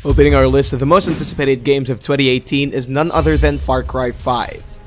Opening our list of the most anticipated games of 2018 is none other than Far Cry 5.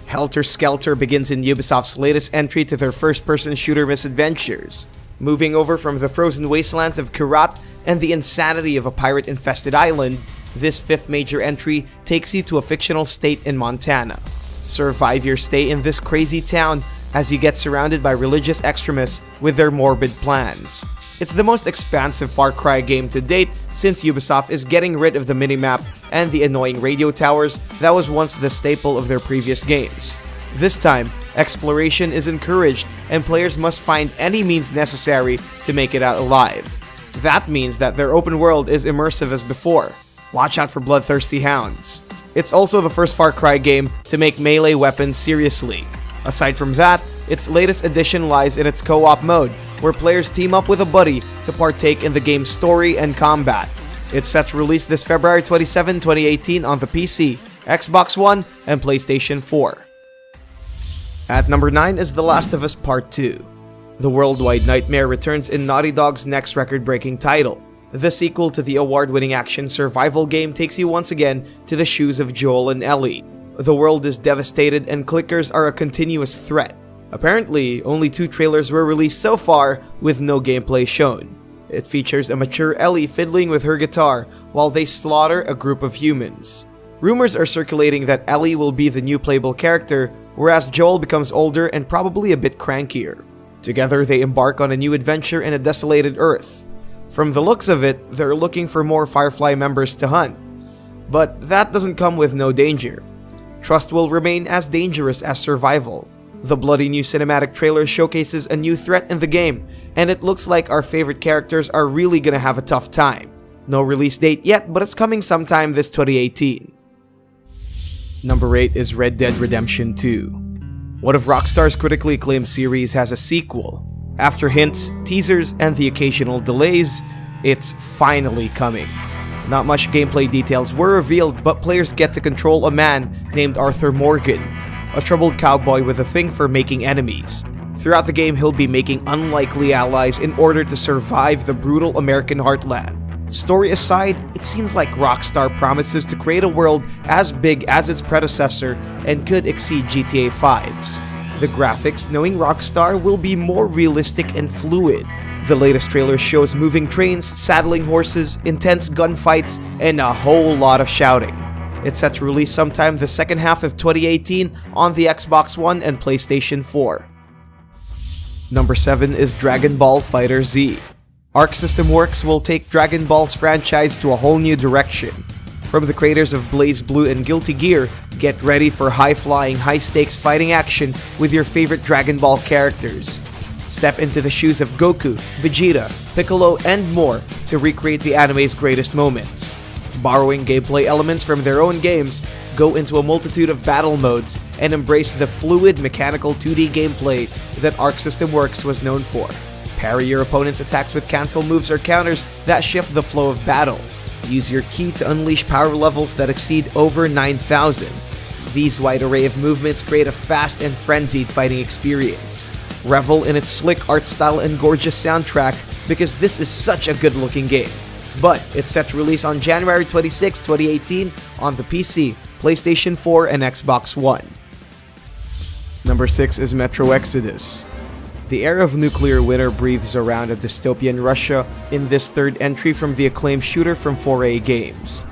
Helter Skelter begins in Ubisoft's latest entry to their first-person shooter misadventures. Moving over from the frozen wastelands of Kyrat and the insanity of a pirate-infested island, this fifth major entry takes you to a fictional state in Montana. Survive your stay in this crazy town as you get surrounded by religious extremists with their morbid plans. It's the most expansive Far Cry game to date since Ubisoft is getting rid of the minimap and the annoying radio towers that was once the staple of their previous games. This time, exploration is encouraged and players must find any means necessary to make it out alive. That means that their open world is immersive as before. Watch out for bloodthirsty hounds. It's also the first Far Cry game to make melee weapons seriously. Aside from that, its latest addition lies in its co-op mode, where players team up with a buddy to partake in the game's story and combat. It's set to release this February 27, 2018 on the PC, Xbox One, and PlayStation 4. At number 9 is The Last of Us Part 2. The worldwide nightmare returns in Naughty Dog's next record-breaking title. The sequel to the award-winning action survival game takes you once again to the shoes of Joel and Ellie. The world is devastated and clickers are a continuous threat. Apparently, only 2 trailers were released so far with no gameplay shown. It features a mature Ellie fiddling with her guitar while they slaughter a group of humans. Rumors are circulating that Ellie will be the new playable character, whereas Joel becomes older and probably a bit crankier. Together, they embark on a new adventure in a desolated Earth. From the looks of it, they're looking for more Firefly members to hunt. But that doesn't come with no danger. Trust will remain as dangerous as survival. The bloody new cinematic trailer showcases a new threat in the game, and it looks like our favorite characters are really gonna have a tough time. No release date yet, but it's coming sometime this 2018. Number 8 is Red Dead Redemption 2. One of Rockstar's critically acclaimed series has a sequel. After hints, teasers, and the occasional delays, it's finally coming. Not much gameplay details were revealed, but players get to control a man named Arthur Morgan, a troubled cowboy with a thing for making enemies. Throughout the game, he'll be making unlikely allies in order to survive the brutal American heartland. Story aside, it seems like Rockstar promises to create a world as big as its predecessor and could exceed GTA 5's. The graphics, knowing Rockstar, will be more realistic and fluid. The latest trailer shows moving trains, saddling horses, intense gunfights, and a whole lot of shouting. It's set to release sometime the second half of 2018 on the Xbox One and PlayStation 4. Number 7 is Dragon Ball FighterZ. Arc System Works will take Dragon Ball's franchise to a whole new direction. From the creators of BlazBlue and Guilty Gear, get ready for high-flying, high-stakes fighting action with your favorite Dragon Ball characters. Step into the shoes of Goku, Vegeta, Piccolo, and more to recreate the anime's greatest moments. Borrowing gameplay elements from their own games, go into a multitude of battle modes, and embrace the fluid mechanical 2D gameplay that Arc System Works was known for. Parry your opponent's attacks with cancel moves or counters that shift the flow of battle. Use your ki to unleash power levels that exceed over 9,000. These wide array of movements create a fast and frenzied fighting experience. Revel in its slick art style and gorgeous soundtrack because this is such a good looking game. But it's set to release on January 26, 2018 on the PC, PlayStation 4, and Xbox One. Number 6 is Metro Exodus. The air of nuclear winter breathes around a dystopian Russia in this third entry from the acclaimed shooter from 4A Games.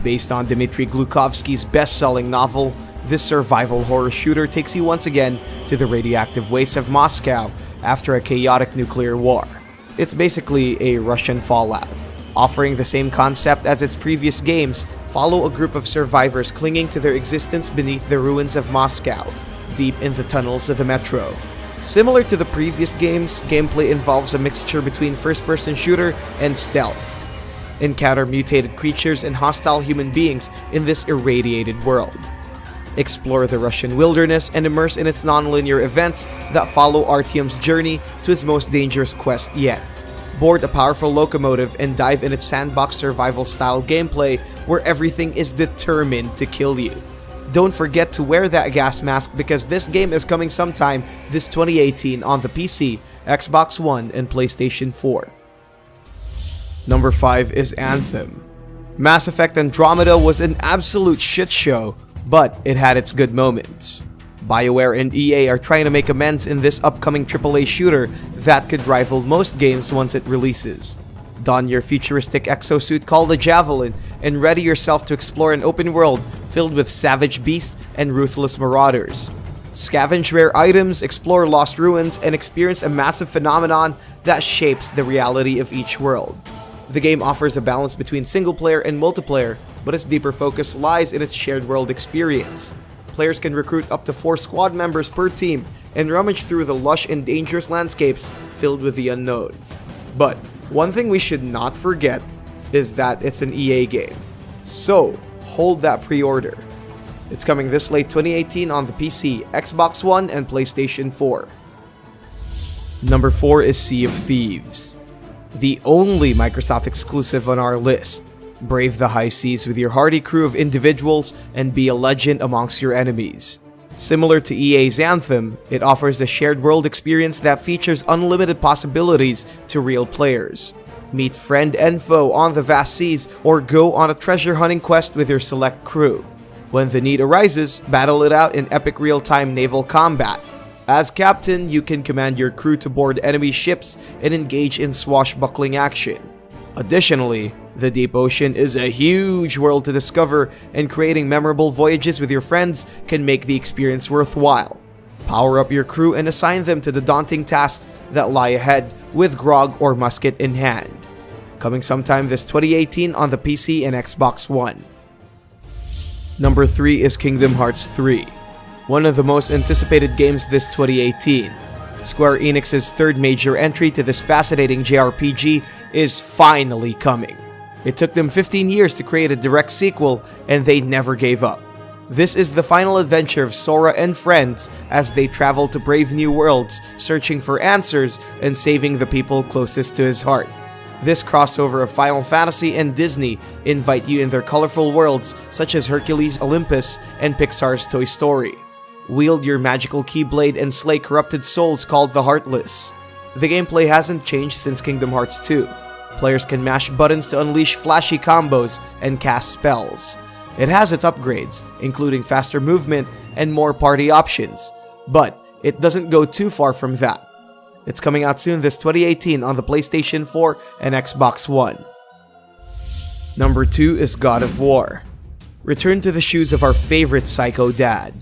Based on Dmitry Glukovsky's best-selling novel, this survival horror shooter takes you once again to the radioactive wastes of Moscow after a chaotic nuclear war. It's basically a Russian Fallout. Offering the same concept as its previous games, follow a group of survivors clinging to their existence beneath the ruins of Moscow, deep in the tunnels of the metro. Similar to the previous games, gameplay involves a mixture between first-person shooter and stealth. Encounter mutated creatures and hostile human beings in this irradiated world. Explore the Russian wilderness and immerse in its non-linear events that follow Artyom's journey to his most dangerous quest yet. Board a powerful locomotive and dive in its sandbox survival-style gameplay where everything is determined to kill you. Don't forget to wear that gas mask because this game is coming sometime this 2018 on the PC, Xbox One, and PlayStation 4. Number 5 is Anthem. Mass Effect Andromeda was an absolute shit show, but it had its good moments. BioWare and EA are trying to make amends in this upcoming AAA shooter that could rival most games once it releases. Don your futuristic exosuit called the Javelin and ready yourself to explore an open world filled with savage beasts and ruthless marauders. Scavenge rare items, explore lost ruins, and experience a massive phenomenon that shapes the reality of each world. The game offers a balance between single player and multiplayer, but its deeper focus lies in its shared world experience. Players can recruit up to 4 squad members per team and rummage through the lush and dangerous landscapes filled with the unknown. But one thing we should not forget is that it's an EA game. So, hold that pre-order. It's coming this late 2018 on the PC, Xbox One, and PlayStation 4. Number 4 is Sea of Thieves. The only Microsoft exclusive on our list. Brave the high seas with your hardy crew of individuals and be a legend amongst your enemies. Similar to EA's Anthem, it offers a shared world experience that features unlimited possibilities to real players. Meet friend and foe on the vast seas or go on a treasure hunting quest with your select crew. When the need arises, battle it out in epic real-time naval combat. As captain, you can command your crew to board enemy ships and engage in swashbuckling action. Additionally, the deep ocean is a huge world to discover, and creating memorable voyages with your friends can make the experience worthwhile. Power up your crew and assign them to the daunting tasks that lie ahead with grog or musket in hand. Coming sometime this 2018 on the PC and Xbox One. Number 3 is Kingdom Hearts 3. One of the most anticipated games this 2018. Square Enix's third major entry to this fascinating JRPG is finally coming. It took them 15 years to create a direct sequel, and they never gave up. This is the final adventure of Sora and friends as they travel to brave new worlds, searching for answers and saving the people closest to his heart. This crossover of Final Fantasy and Disney invite you in their colorful worlds such as Hercules Olympus and Pixar's Toy Story. Wield your magical Keyblade and slay corrupted souls called the Heartless. The gameplay hasn't changed since Kingdom Hearts 2. Players can mash buttons to unleash flashy combos and cast spells. It has its upgrades, including faster movement and more party options, but it doesn't go too far from that. It's coming out soon this 2018 on the PlayStation 4 and Xbox One. Number 2 is God of War. Return to the shoes of our favorite psycho dad.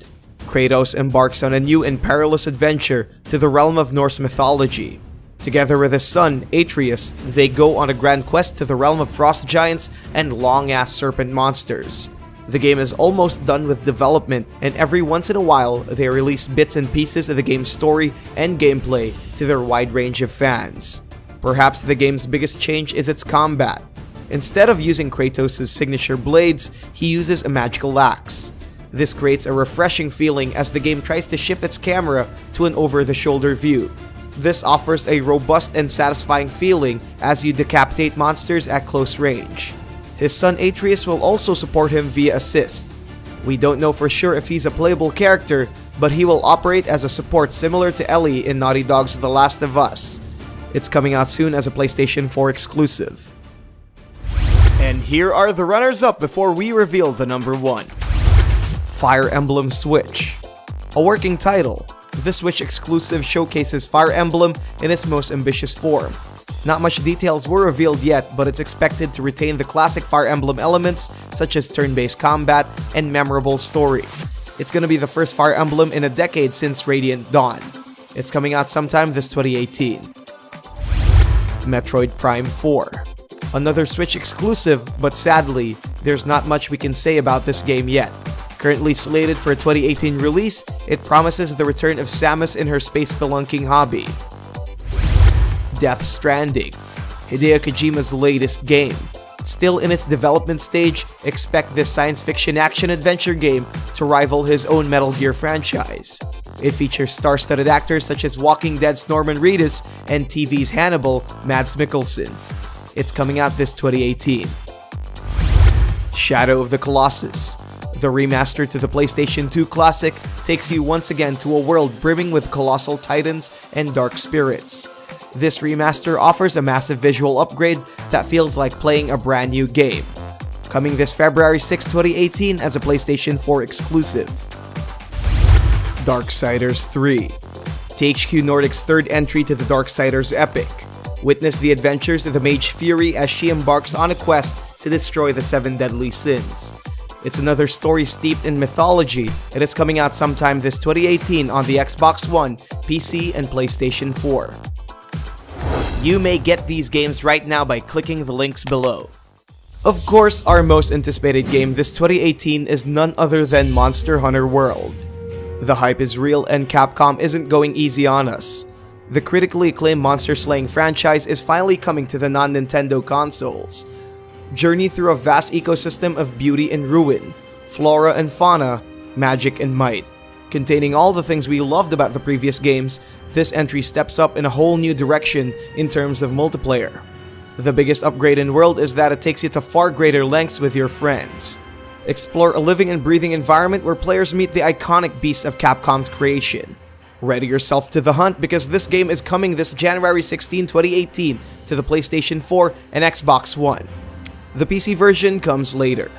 Kratos embarks on a new and perilous adventure to the realm of Norse mythology. Together with his son, Atreus, they go on a grand quest to the realm of frost giants and long-ass serpent monsters. The game is almost done with development, and every once in a while, they release bits and pieces of the game's story and gameplay to their wide range of fans. Perhaps the game's biggest change is its combat. Instead of using Kratos' signature blades, he uses a magical axe. This creates a refreshing feeling as the game tries to shift its camera to an over-the-shoulder view. This offers a robust and satisfying feeling as you decapitate monsters at close range. His son Atreus will also support him via assist. We don't know for sure if he's a playable character, but he will operate as a support similar to Ellie in Naughty Dog's The Last of Us. It's coming out soon as a PlayStation 4 exclusive. And here are the runners-up before we reveal the number 1. Fire Emblem Switch. A working title, the Switch exclusive showcases Fire Emblem in its most ambitious form. Not much details were revealed yet, but it's expected to retain the classic Fire Emblem elements such as turn-based combat and memorable story. It's gonna be the first Fire Emblem in a decade since Radiant Dawn. It's coming out sometime this 2018. Metroid Prime 4. Another Switch exclusive, but sadly, there's not much we can say about this game yet. Currently slated for a 2018 release, it promises the return of Samus in her space spelunking hobby. Death Stranding, Hideo Kojima's latest game. Still in its development stage, expect this science fiction action-adventure game to rival his own Metal Gear franchise. It features star-studded actors such as Walking Dead's Norman Reedus and TV's Hannibal, Mads Mikkelsen. It's coming out this 2018. Shadow of the Colossus. The remaster to the PlayStation 2 classic takes you once again to a world brimming with colossal titans and dark spirits. This remaster offers a massive visual upgrade that feels like playing a brand new game. coming this February 6, 2018 as a PlayStation 4 exclusive. Darksiders 3. THQ Nordic's third entry to the Darksiders epic. Witness the adventures of the Mage Fury as she embarks on a quest to destroy the 7 deadly sins. It's another story steeped in mythology. It is coming out sometime this 2018 on the Xbox One, PC, and PlayStation 4. You may get these games right now by clicking the links below. Of course, our most anticipated game this 2018 is none other than Monster Hunter World. The hype is real and Capcom isn't going easy on us. The critically acclaimed monster-slaying franchise is finally coming to the non-Nintendo consoles. Journey through a vast ecosystem of beauty and ruin, flora and fauna, magic and might. Containing all the things we loved about the previous games, this entry steps up in a whole new direction in terms of multiplayer. The biggest upgrade in World is that it takes you to far greater lengths with your friends. Explore a living and breathing environment where players meet the iconic beasts of Capcom's creation. Ready yourself to the hunt because this game is coming this January 16, 2018 to the PlayStation 4 and Xbox One. The PC version comes later.